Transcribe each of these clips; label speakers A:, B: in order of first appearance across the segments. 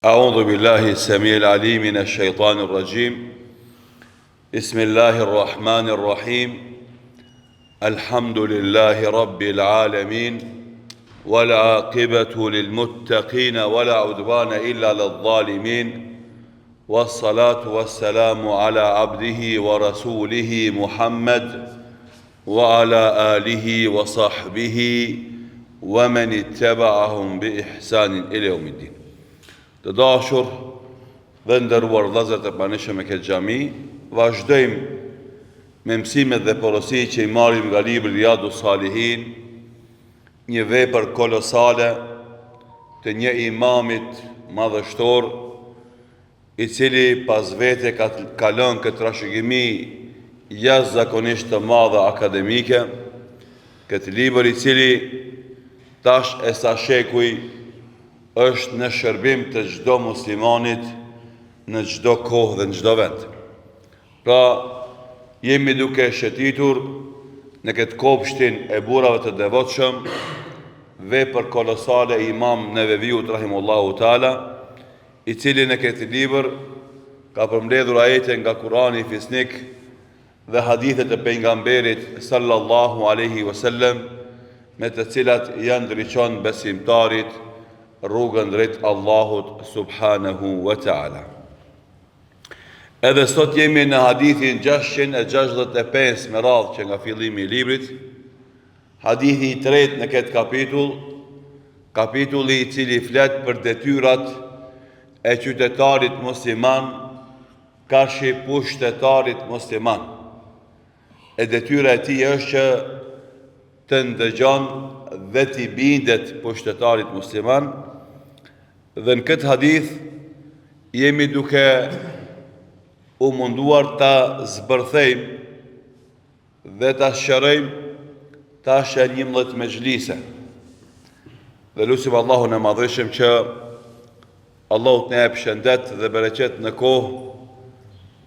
A: أعوذ بالله السميع العليم من الشيطان الرجيم. بسم الله الرحمن الرحيم. الحمد لله رب العالمين، والعاقبة للمتقين ولا عدوان إلا للظالمين، والصلاة والسلام على عبده ورسوله محمد وعلى آله وصحبه ومن اتبعهم بإحسان إلى يوم الدين. Të dashur dhe nderuar vëllezër të pranishëm e këtë xhami, vazhdojmë me mësimet dhe porosi që i marrim nga libri Riyadus Salihin, një vepër kolosale të një imamit madhështor, i cili pas vete ka lënë këtë trashëgimi jashtëzakonisht të madhe akademike, këtë libër i cili tash e sa shekuj është në shërbim të çdo muslimanit në çdo kohë dhe në çdo vend. Pra, jemi duke shëtitur në këtë kopshtin e burrave të devotshëm vepër kolosale e Imam Neveviut rahimullahu taala, i cili në këtë libër ka përmbledhur ajete nga Kurani fisnik dhe hadithet e pejgamberit sallallahu alaihi wasallam, me të cilat janë ndriçon besimtarit rrugën drejt Allahut subhanahu wa ta'ala. Edhe sot jemi në hadithin 665 me radhë që nga fillimi i librit, hadithi i tretë në këtë kapitulli i cili flet për detyrat e qytetarit musliman kashi pushtetarit musliman. E detyra e tij është që të ndëgjon dhe t'i bindet pushtetarit musliman. Dhe në këtë hadith jemi duke u munduar ta zbërthejmë dhe ta shërojmë tash 11 mexhlise. Dhe lutim Allahun e madhëshëm që Allahu të na jap shëndet dhe bereqet në kohë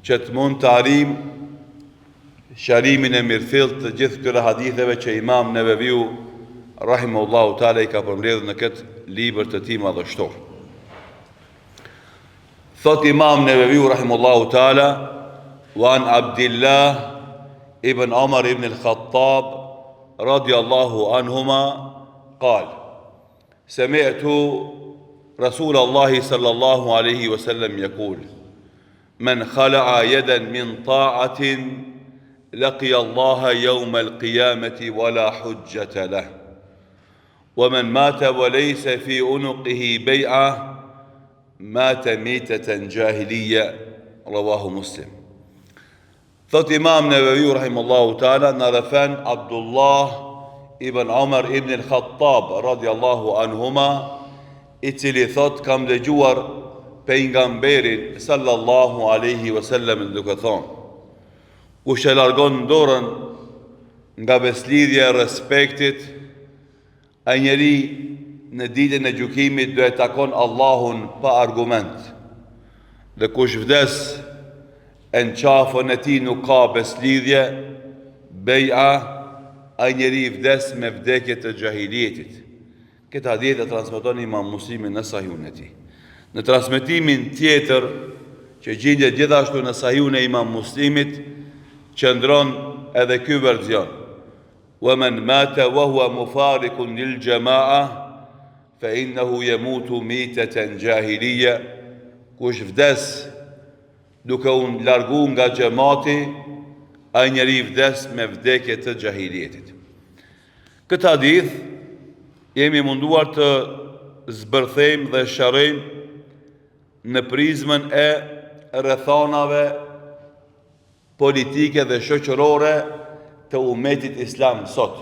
A: që të mund të arrim shërimin e mirëfillt të gjithë këtyre haditheve që Imam Neveviu rahimahullahu taala i ka përmbledhur në këtë libër të tij madhështor. Thot Imam Neveviu rahimahullahu taala: "Wa an Abdillah ibn Umar ibn al-Khattab radiyallahu anhuma qala: Sami'tu Rasulullah sallallahu alayhi wa sallam yaqul: Man khala'a yadan min ta'atin laqiya Allah yawm al-qiyamati wa la hujjata lah. Wa man mata wa laysa fi unuqihi bay'ah mata mitatan jahiliya." Rawahu Muslim. Thot Imam Neveviu rahimahullahu taala, na rafan Abdullah ibn Umar ibn al-Khattab radiyallahu anhuma, i cili thot kam dëgjuar pejgamberin sallallahu alaihi wasallam duke thonë: kush e largon dorën nga beslidhja e respektit, ai njeri në ditën e gjykimit do e takon Allahun pa argument. Dhe kush vdes e në qafën e tij nuk ka beslidhje, beja, ai njeri vdes me vdekje të xahilietit. Këtë hadith e transmeton Imam Muslimi në Sahihun e tij. Në transmetimin tjetër që gjendet gjithashtu në Sahihun e Imam Muslimit, qëndron edhe ky version: "Wa man mata wa huwa mufarikun lil jama'a fa innahu yamutu mitatan jahiliya." Kush vdes duke u largu nga xhamati, ai njeri vdes me vdekje të xahilietit. Këtë hadith jemi munduar të zbërthejmë dhe sharojmë në prizmën e rrethonave politike dhe shoqërore të umetit islam sot.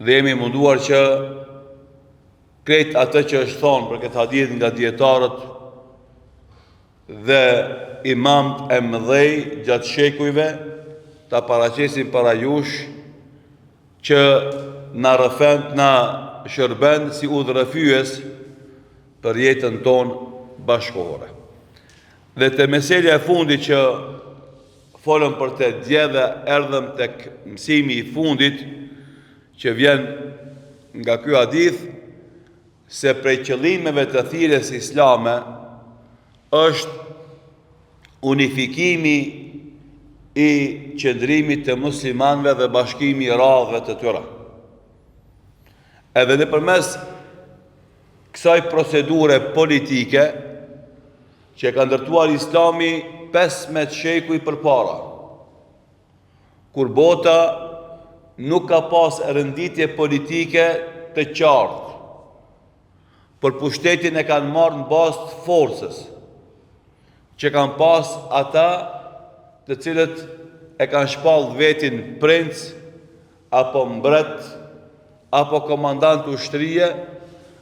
A: Dhe jemi munduar që krejt atë që është thonë për këtë hadith nga dietarët dhe imamët e mëdhej gjatë shekujve, ta paraqesim para jush që na rrëfend, na shërben si udhërrëfyes për jetën tonë bashkëkohore. Dhe te meselja e fundit që folëm për të dje dhe erdhëm tek mësimi i fundit që vjen nga ky hadith, se prej qëllimeve të thirrjes islame është unifikimi i qëndrimit të muslimanëve dhe bashkimi i radhëve të tyre. Edhe nëpërmes kësaj procedure politike që ka ndërtuar Islami 15 shekuj përpara, kur bota nuk ka pas renditje politike të qartë, për pushtetin e kanë marrë në bazë të forcës, që kanë pas ata të cilët e kanë shpallë vetin princ, apo mbret, apo komandant ushtrie,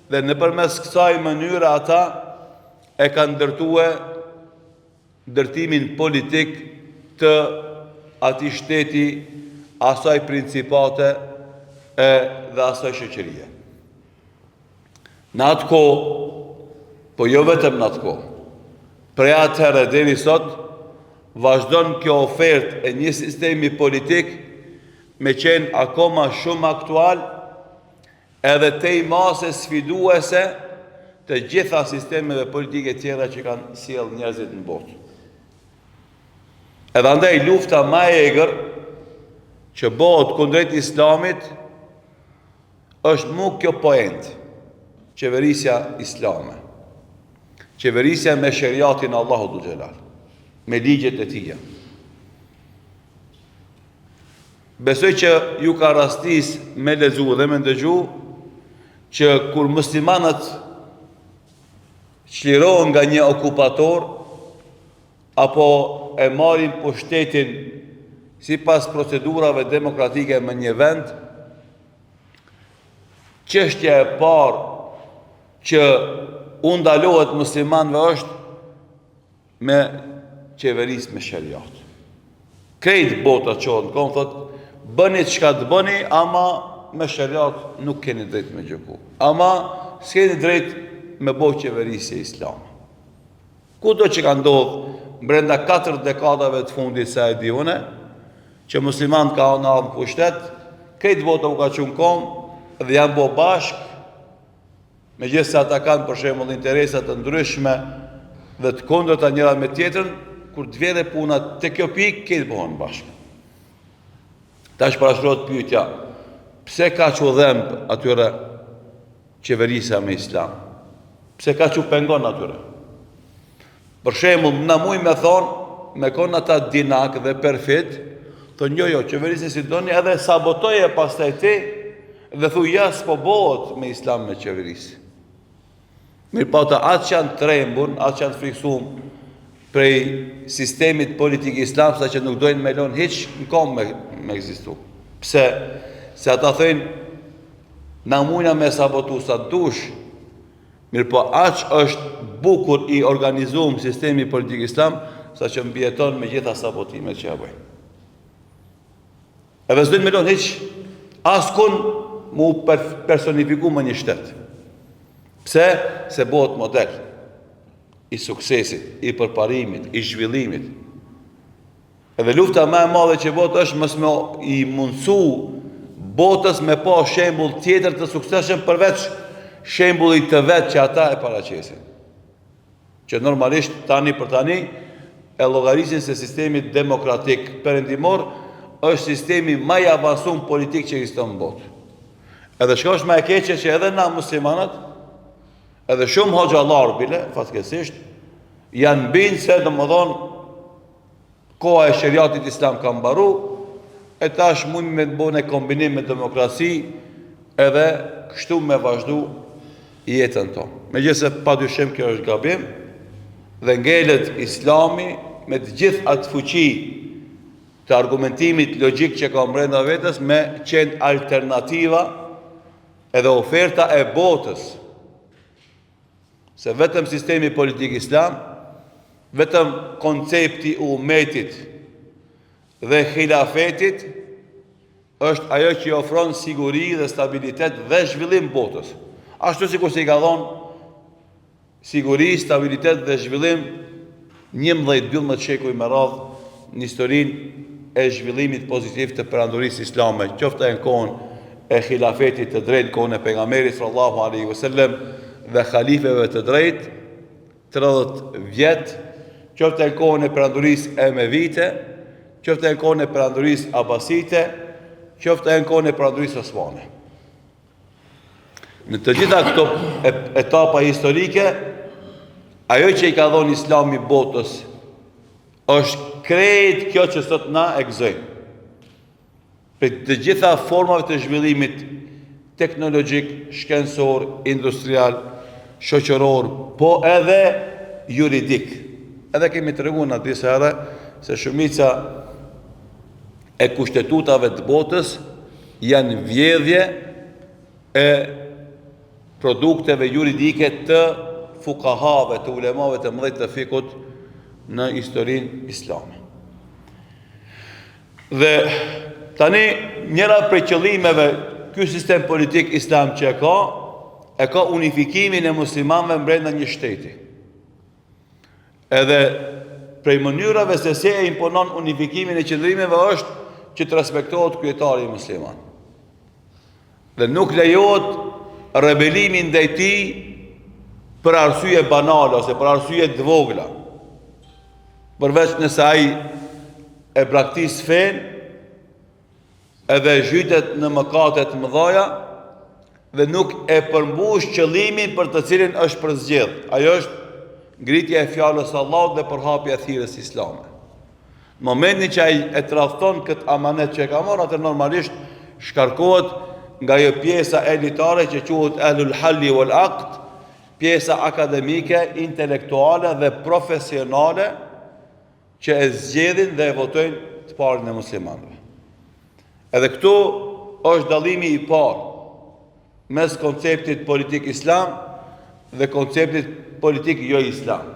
A: dhe nëpërmes kësaj mënyre ata e kanë ndërtue ndërtimin politik të atij shteti, asaj principate dhe asaj shoqërie. Në atë kohë, po jo vetëm në atë kohë, prej atëherë deri sot, vazhdon kjo ofertë e një sistemi politik me qenë akoma shumë aktual, edhe tej mase sfiduese të gjitha sistemeve politike tjera që kanë sjellë njerëzit në botë. Edhe andaj lufta më e egër që bëhet kundrejt Islamit është mu kjo point, qeverisja islame. Qeverisja me sheriatin Allahu Dhul Xhelal, me ligjet e tija. Besoj që ju ka rastis me lexu dhe me ndëgju që kur muslimanët çlirohen nga një okupator apo e marrin pushtetin sipas procedurave demokratike me një vend, çështja e parë që u ndalohet muslimanëve është me qeverisë me shariat. Krejt bota qonë, kom thot, bëni çka të bëni, ama me shariat nuk keni drejt me gjëku. Ama s'keni drejt me bo qeverisje islame. Kudo që ka ndodhë brenda 4 dekadave të fundit se e di une, që musliman ka në adhë pushtet, krejt bota u ka qënë kom dhe janë bo bashk, me gjithë se ata kanë për shembull interesat të ndryshme dhe të kundërta njëra me tjetrën, kur të vjere puna të kjo pikë, këtë bëhen bashkë. Tash parashtrohet pyetja, pse ka që dhembë atyre qeverisa me islam? Pse ka që pengon atyre? Për shembull, na muj me thonë, me konë ata dinak dhe perfit, thonë jo, qeverisa si doni edhe sabotoje pastaj ti, dhe thuj ja s'po bëhet me islam me qeverisë. Mirë po atë që janë trembur, atë që janë friksum prej sistemit politik islam, sa që nuk dojnë me lonë hiq në kom me ekzistu. Pse? Se ata thëjnë, na mujna me sabotu sa dush, mirë po atë është bukur i organizuar sistemi politik islam, sa që mbjeton me gjitha sabotimet që ja bëjnë. Edhe s'dojnë me lonë hiq, askun mu personifiku më një shtetë. Pse? Se bëhet model i suksesit, i përparimit, i zhvillimit. Edhe lufta më e madhe që bëhet është mos me i mundsu botës me pa shembull tjetër të suksesshëm përveç shembullit të vet që ata e paraqesin. Që normalisht tani për tani e llogarisin se sistemi demokratik perëndimor është sistemi më i avancuar politik që ekziston në botë. Edhe shkosh më e keqe që edhe na muslimanat, edhe shumë hoxhallar bile, fatkesisht, janë binë se domethënë koha e sheriatit islam ka mbaru, e tash mund me të bëne kombinim me demokrasi, edhe kështu me vazhdu jetën tonë. Megjithëse padyshim kjo është gabim, dhe ngelet islami me të gjithë atë fuqi të argumentimit logjik që ka brenda vetes me qenë alternativa edhe oferta e botës. Se vetëm sistemi politik islam, vetëm koncepti i umetit dhe khilafetit është ajo që i ofron siguri dhe stabilitet dhe zhvillim botës. Ashtu sikur se i ka dhënë siguri, stabilitet dhe zhvillim 11-12 shekuj me radhë në historinë e zhvillimit pozitiv të perandorisë islame, qoftë në kohën e khilafetit të drejtë kohën e pejgamberit sallallahu alaihi wasallam dhe khalifeve të drejtë 30 vjet, qoftë në kohën e perandorisë emevite, qoftë në kohën e perandorisë abasite, qoftë në kohën e perandorisë osmane. Në të gjitha këto etapa historike, ajo që i ka dhënë Islami botës është krejt kjo që sot na e gëzojmë. Për të gjitha formave të zhvillimit teknologjik, shkencor, industrial, shoqëror, po edhe juridik. Edhe kemi treguar në disa herë se shumica e kushtetutave të botës janë vjedhje e produkteve juridike të fukahave, të ulemave të mëdhej të fikut në historinë islame. Dhe tani njëra prej qëllimeve ky sistem politik islam që e ka unifikimin e muslimanëve brenda një shteti. Edhe prej mënyrave se si e imponon unifikimin e qëndrimeve është që të respektohet kryetari musliman. Dhe nuk lejohet rebelimi ndaj tij për arsye banale ose për arsye të vogla. Përveç nëse ai e braktis fen edhe zhytet në mëkate të mëdha dhe nuk e përmbush qëllimin për të cilin është përzgjedh. Ajo është ngritja e fjalës së Allahut dhe përhapja e thirrjes islame. Në momentin që ai e tradhton këtë amanet që e ka marrë, atë normalisht shkarkohet nga ajo pjesa elitare që quhet Ahlul Halli wal Aqd, pjesa akademike, intelektuale dhe profesionale që e zgjedhin dhe e votojnë të parën e muslimanëve. Edhe këtu është dallimi i parë mes konceptit politik islam dhe konceptit politik jo islam.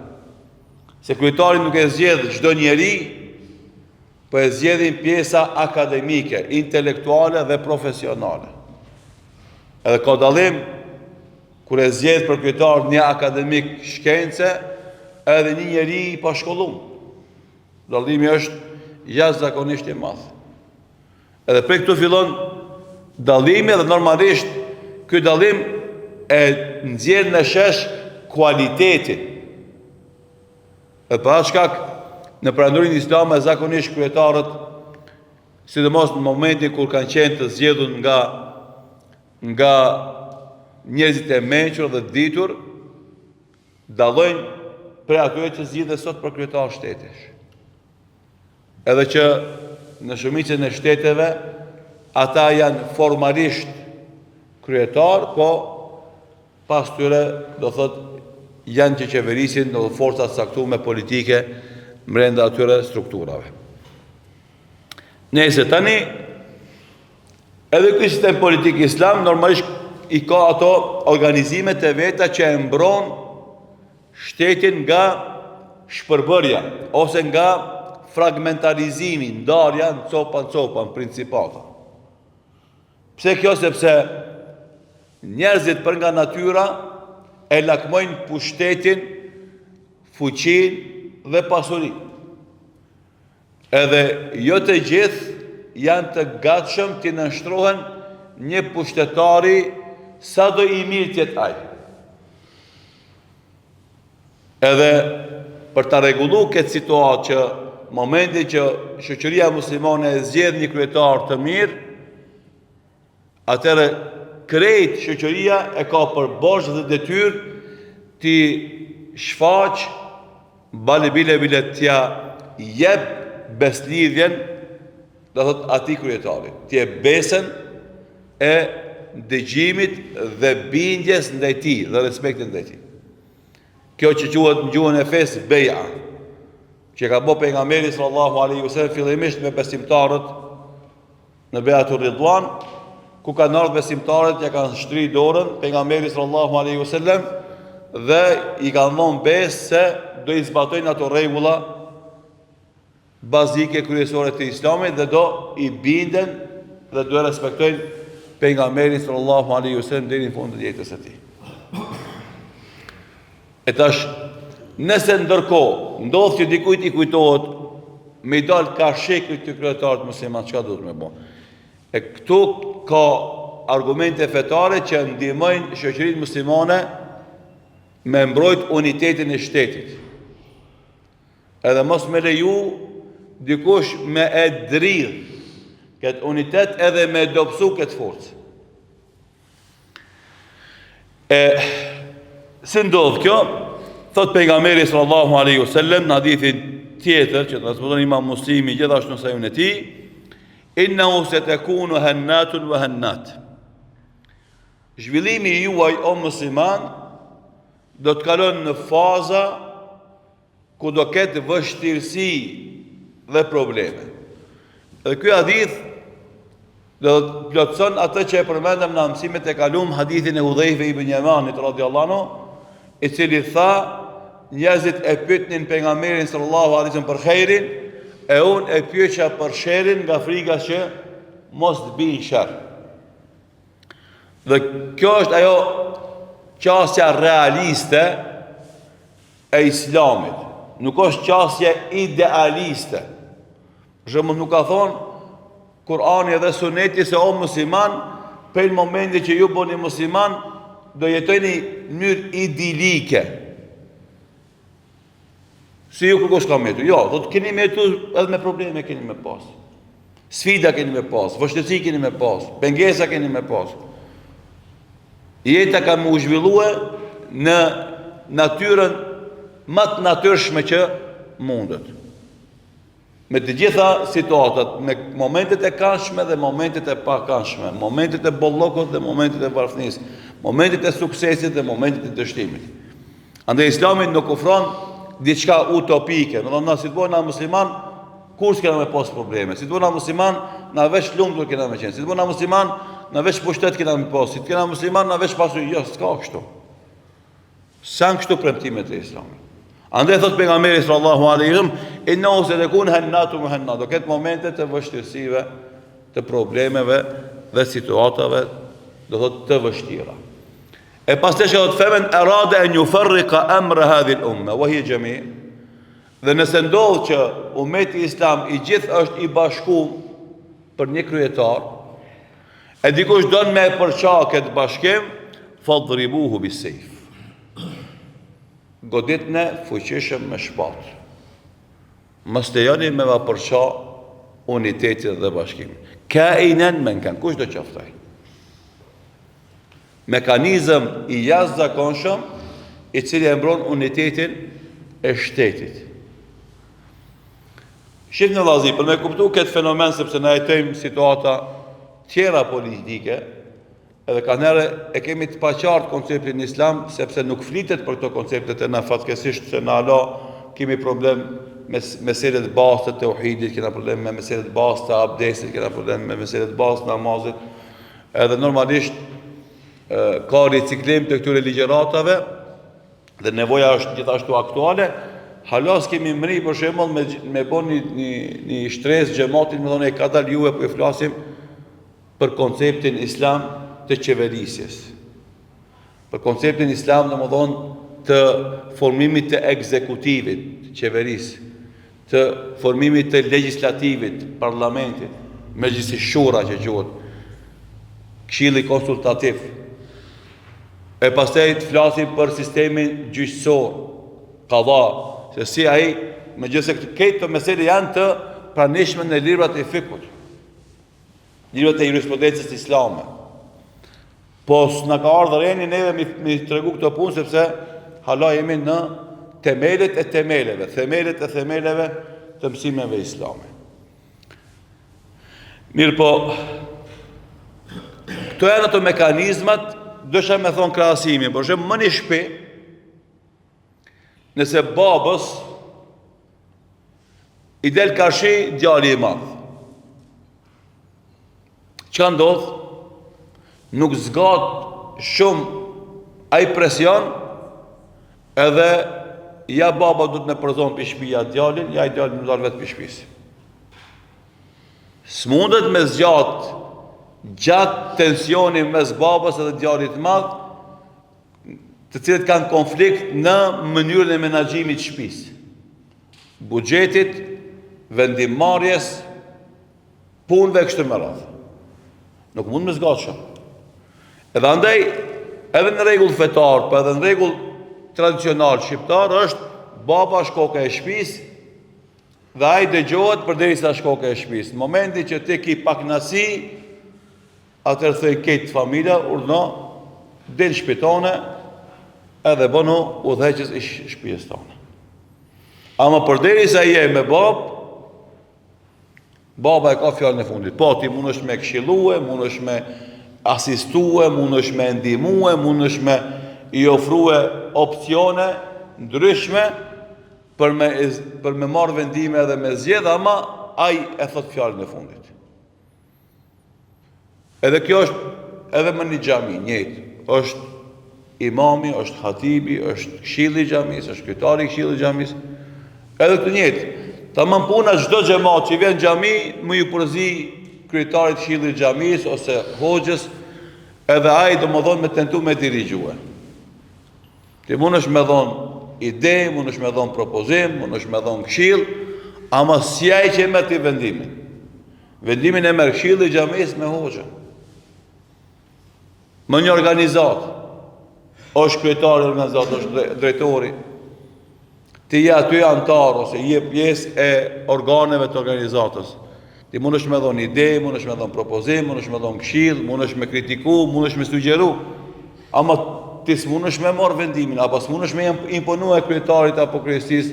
A: Se kryetari nuk e zgjedh çdo njeri, po e zgjedhin pjesa akademike, intelektuale dhe profesionale. Edhe ka dallim kur e zgjedh për kryetar një akademik shkence edhe një njeri i pashkollum. Dallimi është jashtëzakonisht i madh. Edhe prej këtu fillon dallimi dhe normalisht ky dallim e nxjerr në shesh kualitetin. E pa shkak në perandorinë islame zakonisht kryetarët, sidomos në momentin kur kanë qenë të zgjedhur nga njerëzit e mençur dhe të ditur, dallojnë prej atyre që zgjidhen sot për kryetar shtetesh. Edhe që në shumicën e shteteve ata janë formalisht kryetar, po pas tyre do thot janë që qeverisin në forcat caktuara politike brenda atyre strukturave. Nëse tani edhe ky sistem politik islam normalisht i ka ato organizimet e veta që e mbron shtetin nga shpërbërja ose nga fragmentarizimi, ndarja në copa, në principata. Pse kjo? Sepse njerëzit për nga natyra e lakmojnë pushtetin, fuqinë dhe pasurinë. Edhe jo të gjithë janë të gatshëm të nënshtrohen një pushtetari sa do i mirë tjetë ai. Edhe për ta rregulluar këtë situatë që momentin që shoqëria muslimane e zgjedh një kryetar të mirë, atëherë krejt shoqëria e ka për borxh dhe detyrë të shfaq bile t'ja jep beslidhjen, do thot atij kryetarit, të jep besën e dëgjimit dhe bindjes ndaj tij dhe respektin ndaj tij. Kjo që quhet në gjuhën e fesë beja, që ka bë pejgamberi sallallahu alaihi wasallam fillimisht me besimtarët në Beatur Ridwan, ku kanë ardhur besimtarët, ja kanë shtrirë dorën pejgamberit sallallahu alaihi wasallam dhe i kanë dhënë besë se do i zbatojnë ato rregulla bazike kryesore të Islamit dhe do i binden dhe do e respektojnë pejgamberin sallallahu alaihi wasallam deri në fund të jetës së tij. E tash, nëse ndërkohë ndodh që dikujt i kujtohet me i dal ka shekë të kryetarët musliman, çka do të më bëj? E këtu ka argumente fetare që ndihmojnë shoqërinë muslimane me mbrojt unitetin e shtetit. Edhe mos me leju dikush me e dridh këtë unitet edhe me dobësu këtë forcë. Si ndodh kjo? Thot pejgamberi sallallahu alaihi wasallam në hadithin tjetër që transmeton Imam Muslimi gjithashtu në sahihun e tij, innahu satakunu hannatun wa hannat. Zhvillimi juaj o musliman do të kalon në faza ku do ketë vështirësi dhe probleme. Dhe ky hadith do të plotëson atë që e përmendëm në mësimet e kaluam, hadithin e Hudhaife ibn Yamanit radhiyallahu anhu, i cili tha, njerëzit e pyetnin pejgamberin sallallahu alaihi wasallam për xherin, e unë e pyetja për sherrin nga frika që mos të bëj sherr. Dhe kjo është ajo qasja realiste e Islamit. Nuk është qasje idealiste. Për shembull, nuk ka thonë Kur'ani edhe Suneti se o musliman, për momentin që ju bëni musliman, do jetojni në mënyrë idilike. Si ju kërkosh ka metu? Jo, do të keni metu edhe me probleme keni me pas. Sfida keni me pas, vështirësi keni me pas, pengesa keni me pas. Jeta ka më u zhvillue në natyrën më të natyrshme që mundet. Me të gjitha situatat, me momentet e këndshme dhe momentet e pa këndshme, momentet e bollokut dhe momentet e varfënisë, momentet e suksesit dhe momentet e dështimit. Andaj Islami nuk ofron diçka utopike. Në si të bëna musliman, kur s'kena me pas probleme. Si të bëna musliman, na veç lumtur kena me qenë. Si të bëna musliman, na veç pushtet kena me pas. Si të kena musliman, na veç pasu, jo, s'ka kështu. Sa kështu premtimet e Islamit. Andaj thot pejgamberi sallallahu alaihi wasallam, innahu satakun hannatu muhanna. Do ketë momente të vështirësive, të problemeve dhe situatave, do thot të vështira. E pastaj që thot femen arada an yufarriqa amra hadhihi al-umma wa hiya jami'. Dhe nëse ndodh që ummeti islam i gjithë është i bashkuar për një kryetar, e dikush don me përçak këtë bashkim, fadribuhu bis-sayf. Goditne fuqishëm me shpatë. Mos lejoni me va përça unitetin dhe bashkimin. Ka inen men kanë, kush do qoftaj. Mekanizëm i jashtëzakonshëm i cili e mbron unitetin e shtetit. Shifni në vëllezër, për me kuptu këtë fenomen, sepse na jetojmë situata tjera politike, edhe ka njerë e kemi të paqartë konceptin islam, sepse nuk flitet për këto konceptet e na fatkesisht, se na ala kemi problem me meselet bazë të tauhidit, kena problem me meselet bazë të abdesit, kena problem me meselet bazë të namazit, edhe normalisht ka riciklim të këtyre ligjëratave, dhe nevoja është gjithashtu aktuale. Halas kemi mri për shembull me bën një shtresë xhamatin, më thonë e ka dalë juve, po e flasim për konceptin islam të qeverisjes. Për konceptin islam, domethënë, të formimit të ekzekutivit, të qeverisë, të formimit të legjislativit, parlamentit, mejlisi shura që quhet, këshilli konsultativ. E pastaj të flasim për sistemin gjyqësor, qadha, se si ai, megjithëse këto mesele janë të pranishme në librat e fikut, librat e jurisprudencës islame. Po s'na ka ardhur reni neve mi tregu këto punë, sepse hala jemi në themelet e themeleve të mësimeve islame. Mirë po, këto janë ato mekanizmat, dësha me thonë krahasimi, por shembull më një shtëpi, nëse babës i del kashi djali i madh. Çka ndodh? Nuk zgat shumë ai presion, edhe ja baba du të me përzon për shpia djalin, ja i djalin më dalë vetë për shpis. S'mundet me gjatë tensioni mes babës edhe djalit madh, të cilët kanë konflikt në mënyrën e menaxhimit të shtëpisë, buxhetit, vendimmarrjes, punëve kështu me radhë. Nuk mund me zgatë shumë. Edhe andaj, edhe në rregull fetar, për edhe në rregull tradicional shqiptar, është baba shkoka e shtëpisë dhe ai dëgjohet përderisa shkoka e shtëpisë. Në momentin që ti ki paknasi, atëherë thoj këtë familja, urdhno, del shpitone, edhe bënu udhëheqës i shtëpisë tonë. Ama përderisa je me baba e ka fjalën e fundit. Po ti mundesh me këshillue, mundesh me asistue, mundesh me ndihmue, mundesh me i ofrue opsione ndryshme për me marrë vendime edhe me zgjedh, ama ai e thot fjalën e fundit. Edhe kjo është edhe më një xhami, njëjtë. Është imami, është hatibi, është këshilli i xhamisë, është kryetari i këshillit të xhamisë. Edhe të njëjtë. Tamam puna çdo xhamat që vjen në xhami, më ju përzi kryetarit të këshillit të xhamisë ose hoxhës, edhe ai domodin me tentu me dirigjue. Ti mundesh me dhon ide, mundesh me dhon propozim, mundesh me dhon këshill, ama si ai që merr ti vendimin. Vendimin e merr këshilli i xhamisë me hoxhën. Më një organizat, është kryetari i organizatës, është drejtori. Ti je aty antar ose je pjesë e organeve të organizatës. Ti mundesh me dhon ide, mundesh me dhon propozim, mundesh me dhon këshill, mundesh me kritiku, mundesh me sugjeru. Ama ti s'mundesh me marr vendimin, apo s'mundesh me imponue kryetarit apo kryesisë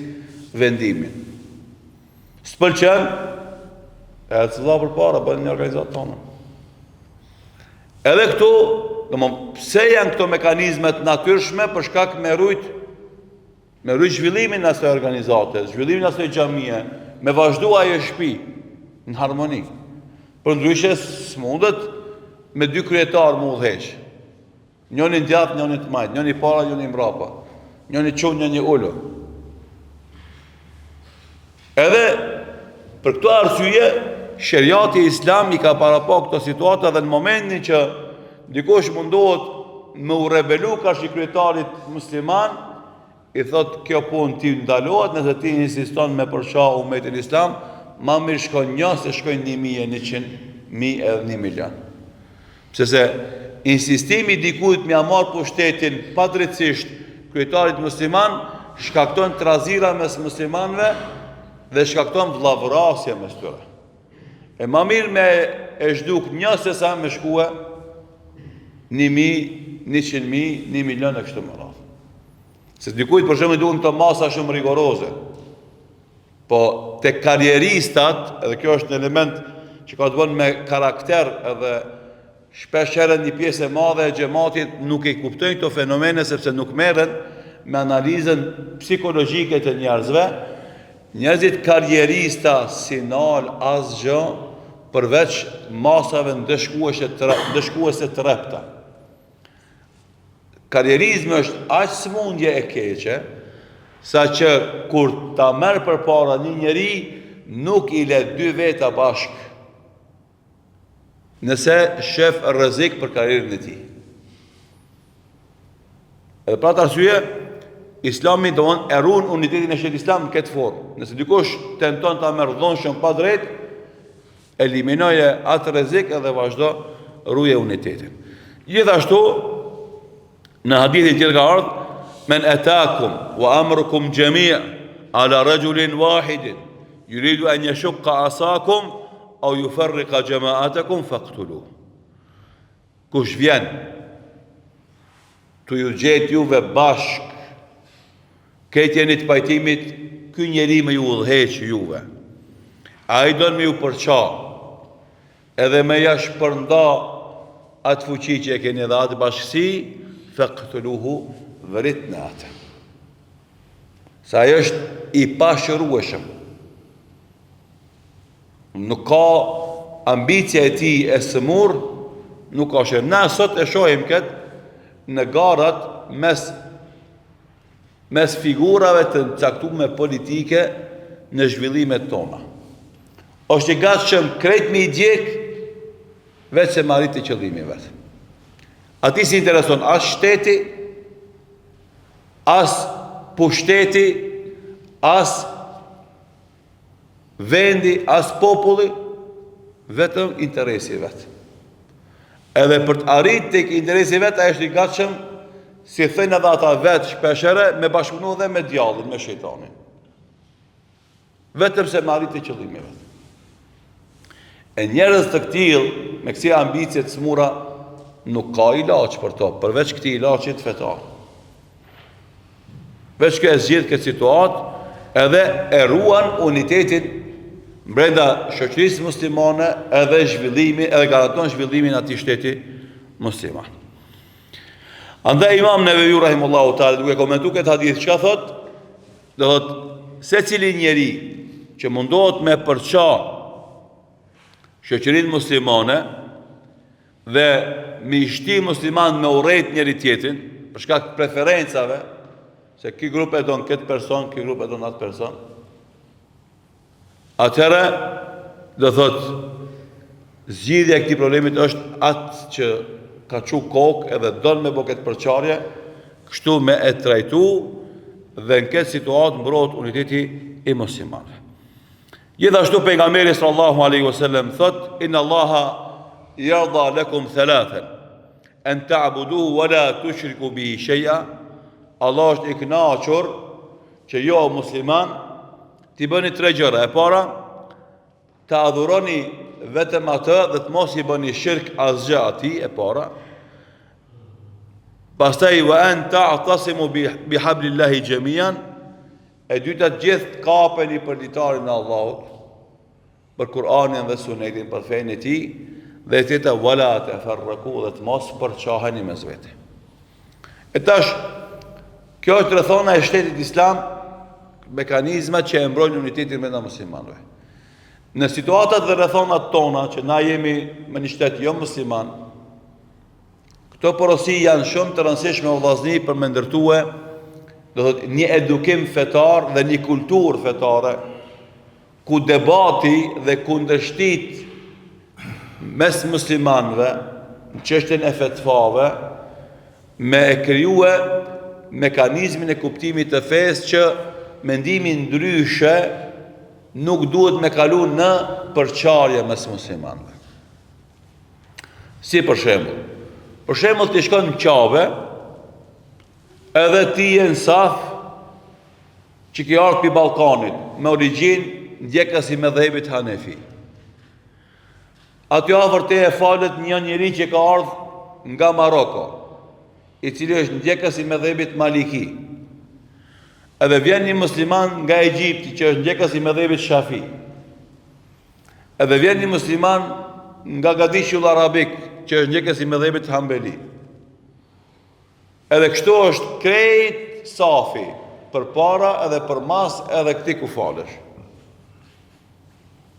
A: vendimin. S'pëlqen, e cilla përpara bën një organizatë tonë. Edhe këtu, pse janë këto mekanizmet natyrshme për shkak me rujt zhvillimin në asaj organizate, zhvillimin në asaj xhamie, me vazhdu ajo shtëpi në harmoni. Për ndryshe s'mundet me dy kryetar më udhëheq. Njëri djathtë, njëri të majt, njëri para, njëri mbrapa, njëri çun, njëri ulo. Edhe për këtë arsye, sheriati islam i ka parapa këto situata dhe në momentin që dikush mundohet me u rebelu karshi kryetarit musliman, i thot kjo punë ti ndalohet, nëse ti insiston me përsha umetin islam, ma mirë shkon një se shkojnë 1.100.000 edhe 1 milion. Pse insistimi dikujt me marr pushtetin padrejtisht kryetarit musliman shkakton trazira mes muslimanëve dhe shkakton vllavrasje mes tyre. E ma mirë me e zhduk një se sa me shkue 1.000, 100.000, 1 milion e kështu më radhë. Se dikujt për shembull duhen këto masa shumë rigoroze. Po te karrieristat, edhe kjo është një element që ka të bënë me karakter, edhe shpesh herë një pjesë e madhe e xhamatit nuk i kuptojnë këto fenomene sepse nuk merren me analizën psikologjike të njerëzve. Njerëzit karrierista si nal asgjë përveç masave ndëshkuese të rrepta. Karrierizmi është aq smundje e keqe, sa që kur ta merr përpara një njeri, nuk i le dy veta bashk, nëse shef rrezik për karrierën e tij. Edhe për atë arsye, Islami domon e ruan unitetin e shehit islam në këtë formë. Nëse dikush tenton ta merr dhunshën pa drejt, eliminoje atë rrezik edhe vazhdo ruje unitetin. Gjithashtu, në hadithin tjetër ka ardhur: "Men atakum wa amrukum jami' ala rajulin wahidin yuridu an yashqa asakum aw yufarriqa jama'atakum faqtuluh." Kush vjen të ju gjet juve bashk, këtë jeni të pajtimit, ky njeri me ju udhëheq juve. Ai don me ju përça, edhe me ja shpërnda atë fuqi që e keni dhe atë bashkësi, faqtuluhu, vërit në atë. Sa ajo është i pashërueshëm. Nuk ka ambicia e tij e sëmur, nuk ka shërë. Na sot e shohim këtë në garat mes figurave të caktuara politike në zhvillimet tona. Është i gatshëm krejt me i djek veç se marit të qëllimi vetë. Ati si intereson as shteti, as pushteti, as vendi, as populli, vetëm interesi vetë. Edhe për të arrit tek interesi vet, ai është i gatshëm, si thënë edhe ata vet shpeshherë, me bashkëpunu dhe me djallin, me shejtanin. Vetëm se me arrit të qëllimit vet. E njerëz të tillë, me kësi ambicie të smura, nuk ka ilaç për to, përveç këtij ilaçit fetar. Veç kjo e zgjidh këtë situatë, edhe e ruan unitetin brenda shoqërisë muslimane, edhe garanton zhvillimin atij shteti musliman. Andaj Imam Neveviu rahimullahu taala duke komentuar këtë hadith, çka thot? Do thot secili njeri që mundohet me përça shoqërinë muslimane dhe me shti musliman me urrejt njëri tjetrin për shkak të preferencave, se ky grup e don këtë person, ky grup e don atë person. Atëherë do thot zgjidhja e këtij problemit është atë që ka çu kokë edhe don me bë këtë përçarje, kështu me e trajtu dhe në këtë situatë mbrohet uniteti i muslimanëve. Gjithashtu pejgamberi sallallahu alaihi wasallam thot: "Inna Allaha yarda lakum thalathan an ta'buduhu wa la tushriku bihi shay'a." Allah është i kënaqur që jo musliman t'i bëni tre gjëra. E para, të adhuroni vetëm atë dhe të mos i bëni shirk asgjë atij, e para. Pastaj wa an ta'tasimu bi hablillahi jamian. E dyta, të gjithë kapeni për litarin e Allahut, për Kur'anin dhe Sunetin, për fenë e tij, dhe e treta wala tafarraqu, dhe të mos përçaheni mes vete. E tash kjo është rrethona e shtetit islam, mekanizmat që e mbrojnë unitetin brenda muslimanëve. Në situatat dhe rrethonat tona që na jemi me një shtet jo musliman, këto porosi janë shumë të rëndësishme o vllazni për me ndërtue, do thotë, një edukim fetar dhe një kulturë fetare, ku debati dhe kundërshtit mes muslimanëve në çështjen e fetvave me e krijuar mekanizmin e kuptimit të fesë që mendimin ndryshe nuk duhet me kalu në përçarje mes muslimanëve. Si për shembull ti shkon në Qabe, edhe ti je në saf që ki ardhur pi Ballkanit, me origjinë ndjekës i medhhebit Hanefi. Aty afër te e falet një njeri që ka ardhur nga Maroko, i cili është ndjekës i medhhebit Maliki. Edhe vjen një musliman nga Egjipti që është ndjekës i medhhebit Shafi. Edhe vjen një musliman nga Gadishull Arabik që është ndjekës i medhhebit Hanbeli. Edhe kështu është krejt safi, për para edhe për mas edhe këti ku falesh.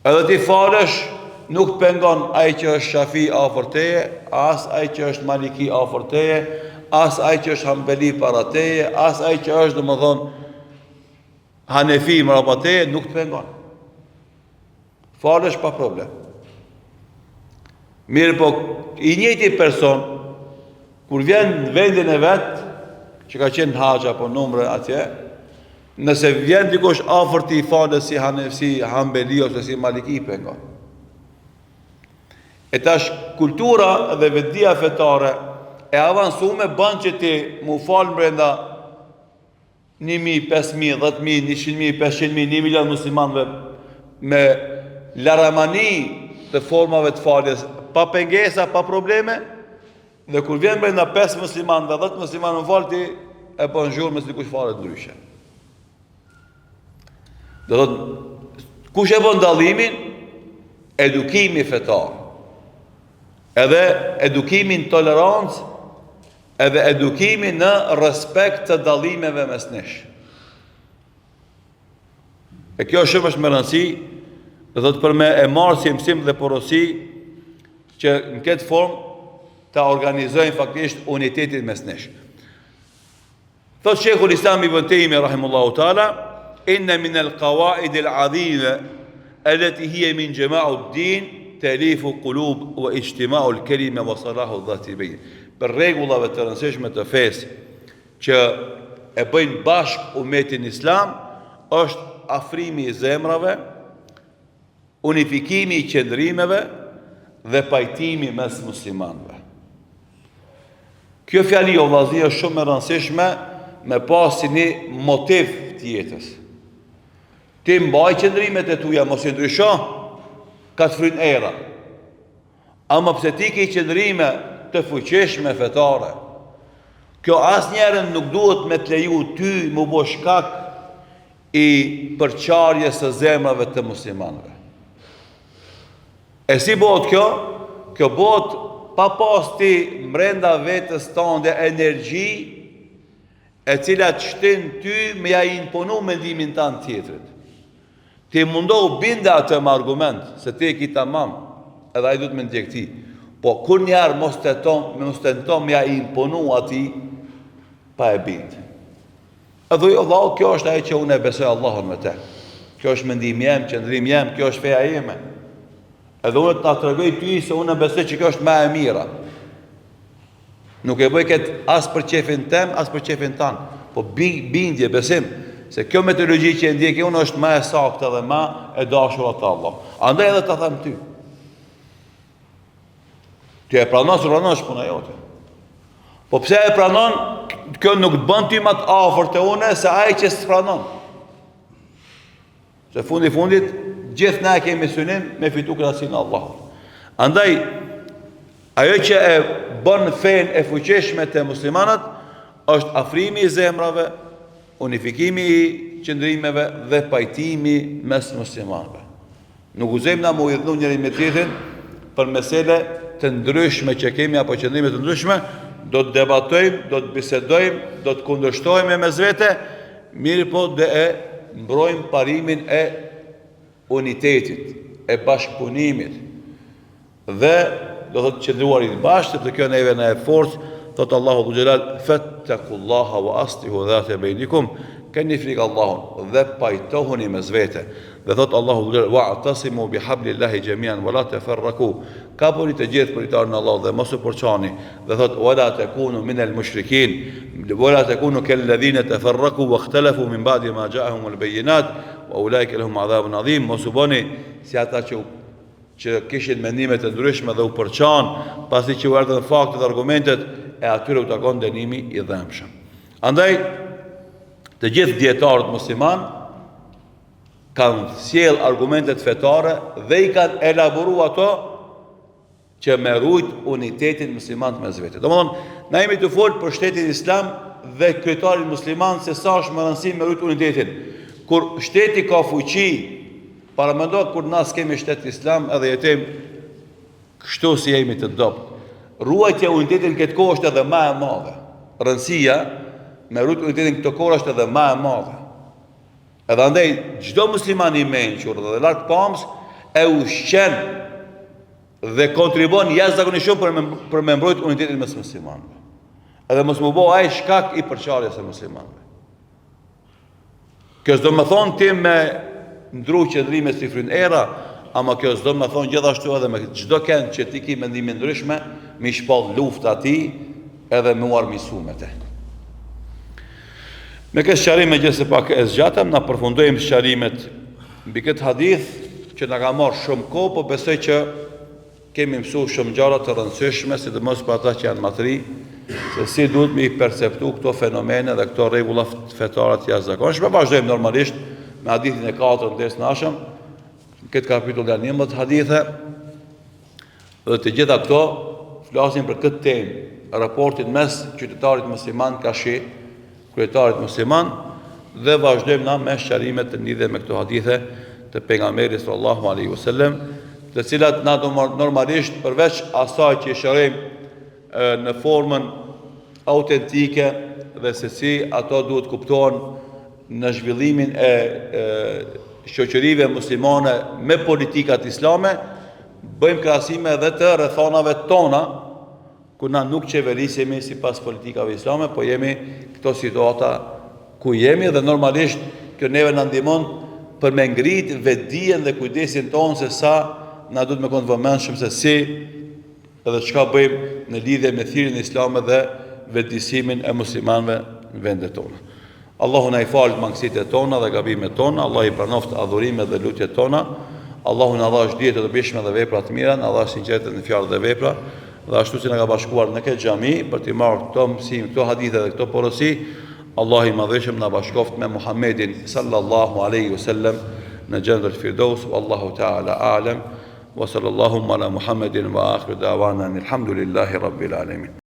A: Edhe ti falesh, nuk të pengon ai që është Shafi afër teje, as ai që është Maliki afër teje, as ai që është Hanbeli para teje, as ai që është domethënë Hanefi mbrapa teje, nuk të pengon. Falesh pa problem. Mirë po, i njëjti person, kur vjen në vendin e vetë, që ka qenë haxha apo numre atje, nëse vjen dikush afër ti falet si Hanefi, Hanbeli ose si Maliki, pengon. E tash kultura dhe vetdia fetare e avancuar bën që ti mu fal brenda 1.000, 5.000, 10.000, 100.000, 500.000, 1 milion muslimanëve me laramani të formave të faljes, pa pengesa, pa probleme, dhe kur vjen brenda 5 musliman dhe 10 musliman në falti, e bën zhurmë me dikush falet ndryshe. Do thotë, kush e bën dallimin? Edukimi fetar. Edhe edukimin tolerancë, edhe edukimi në respekt të dallimeve mes nesh. E kjo shumë është me rëndësi, do thotë për me e marrë si mësim dhe porosi që në këtë formë ta organizojnë faktisht unitetin mes nesh. Thot Sheikhul Islam Ibn Taymiyyah rahimullahu taala, inna min al-qawaid al-'azima allati hiya min jama'u ad-din ta'lifu qulub wa ijtima'u al-kalima wa salahu dhati bayn. Për rregullave të rëndësishme të fesë që e bëjnë bashk umetin islam është afrimi i zemrave, unifikimi i qëndrimeve dhe pajtimi mes muslimanëve. Kjo fjali o vllazni është shumë e rëndësishme me pasi një motiv të jetës. Ti mbaj qëndrimet e tuja, mos i ndrysho, ka të fryn era. Ama pse ti ke qëndrime të fuqishme fetare, kjo asnjëherë nuk duhet me të leju ty më bo shkak i përçarjes së zemrave të muslimanëve. E si bëhet kjo? Kjo bëhet pa pas ti mbrenda vetës tënde energji e cila të shtin ty me ja imponu mendimin tanë tjetrit. Ti mundohu binde atë me argument, se ti e ki tamam, edhe ai duhet me ndjek ti. Po kur njerë mos tenton me ja imponu ati, pa e bindë. Edhe jo, Allah, kjo është ajo që unë e besoj Allahun me te. Kjo është mendim jem, qëndrim jem, kjo është feja jeme. Edhe unë të nga të regoj ty se unë e besoj që kjo është ma e mira. Nuk e bëj këtë as për qefin tem, as për qefin tanë. Po bindje, besim, se kjo metodologji që e ndjeki unë është ma e saktë dhe ma e dashur atë Allah. Andaj edhe të them ty. Ty e pranon së pranon është puna jote. Po pse e pranon, kjo nuk të bën ty ma të afër të une se ai që së pranon. Se fundit, gjithë na kemi synim me fitu krasin Allah. Andaj, ajo që e bën fen e fuqishme të muslimanët, është afrimi i zemrave, unifikimi i qëndrimeve dhe pajtimi mes muslimanëve. Nuk guzojmë na mu idhnu njëri me tjetrin për mesele të ndryshme që kemi apo qëndrime të ndryshme, do të debatojmë, do të bisedojmë, do të kundërshtojmë mes vete, mirë po dhe e mbrojmë parimin e unitetit, e bashkëpunimit dhe do të qëndruarit bashkë, dhe kjo neve në e forcë, thotë Allahu Gjelal, fattakullaha wa aslihu dhate bejnikum, keni frikë Allahun dhe pajtohuni mes vete. Dhe thotë Allahu Gjelal, wa'tasimu bihablillahi jamian wa la tafarraku, kapuni të gjithë pritarën Allah dhe mos u përçani. Dhe thotë wala takunu minal mushrikin, wala takunu kalladhina tafarraku wa ikhtalafu min ba'di ma ja'ahum al-bayyinat wa ulaika lahum adhabun adhim. Mos u bëni si ata që kishin mendime të ndryshme dhe u përçan, pasi që u erdhën faktet dhe argumentet, e atyre u takon dënimi i dhëmshëm. Andaj, të gjithë dietarët musliman kanë sjell argumentet fetare dhe i kanë elaboru ato që me rujt unitetin musliman mes vete. Domethënë, na jemi të folë për shtetin islam dhe kryetarin musliman se sa është më rëndësi me rujt unitetin. Kur shteti ka fuqi, paramendo kur na s'kemi shtet islam edhe jetojmë kështu si jemi të dobët. Ruajtja unitetin këtë kohë është edhe ma e madhe. Rëndësia me rujt unitetin këtë kohë është edhe ma e madhe. Edhe andaj, çdo musliman i mençur dhe larg pamës e ushqen dhe kontribon jashtëzakonisht shumë për me mbrojt unitetin mes muslimanëve. Edhe mos më bëj ai shkak i përçarjes së muslimanëve. Kjo s'do më thonë ti me ndru qëndrime si fryn era, ama kjo s'do më thonë gjithashtu edhe me çdo kënd që ti ki mendime ndryshme, mi shpall luftë ati edhe me u armisu me te. Me këtë sqarim e gjithse pak e zgjatëm, na përfundojmë sqarimet mbi këtë hadith që na ka marrë shumë kohë, po besoj që kemi mësu shumë gjëra të rëndësishme, sidomos për ata që janë matri, se si duhet me i perceptu këto fenomene dhe këto rregulla fetare të jashtëzakonshme. Vazhdojmë normalisht me hadithin e 4 deri në ashëm. Këtë kapitull janë 11 hadithe dhe të gjitha këto flasin për këtë temë, raportin mes qytetarit musliman kashi kryetarit musliman, dhe vazhdojmë na me sqarimet të lidhura me këto hadithe të pejgamberit sallallahu alaihi wasallam, të cilat na normalisht përveç asaj që shërojmë në formën autentike dhe se si ato duhet kuptohen në zhvillimin e shoqërive muslimane me politikat islame, bëjmë krahasime edhe të rrethonave tona, ku na nuk qeverisemi sipas politikave islame, po jemi këto situata ku jemi dhe normalisht kjo neve na ndihmon për me ngrit vetdijen dhe kujdesin tonë se sa na duhet me qenë vëmendshëm se si edhe çka bëjmë në lidhje me thirrjen e Islamit dhe vetëdijsimin e muslimanëve në vendet tona. Allahu na i falë mangësitë tona dhe gabimet tona, Allah i pranoft adhurimet dhe lutjet tona, Allahu na dhash dije të dobishme dhe vepra të mira, na dhash sinqeritet në fjalë dhe vepra, dhe ashtu si na ka bashkuar në këtë xhami për të marrë këto mësim, këto hadithe dhe këto porosi. Allah i madhëshëm na bashkoft me Muhammedin sallallahu alaihi wasallam në Jannatul Firdaus. Wallahu ta'ala a'lam. Wa sallallahu ala Muhammedin wa akhiru da'wana alhamdulillahi rabbil alamin.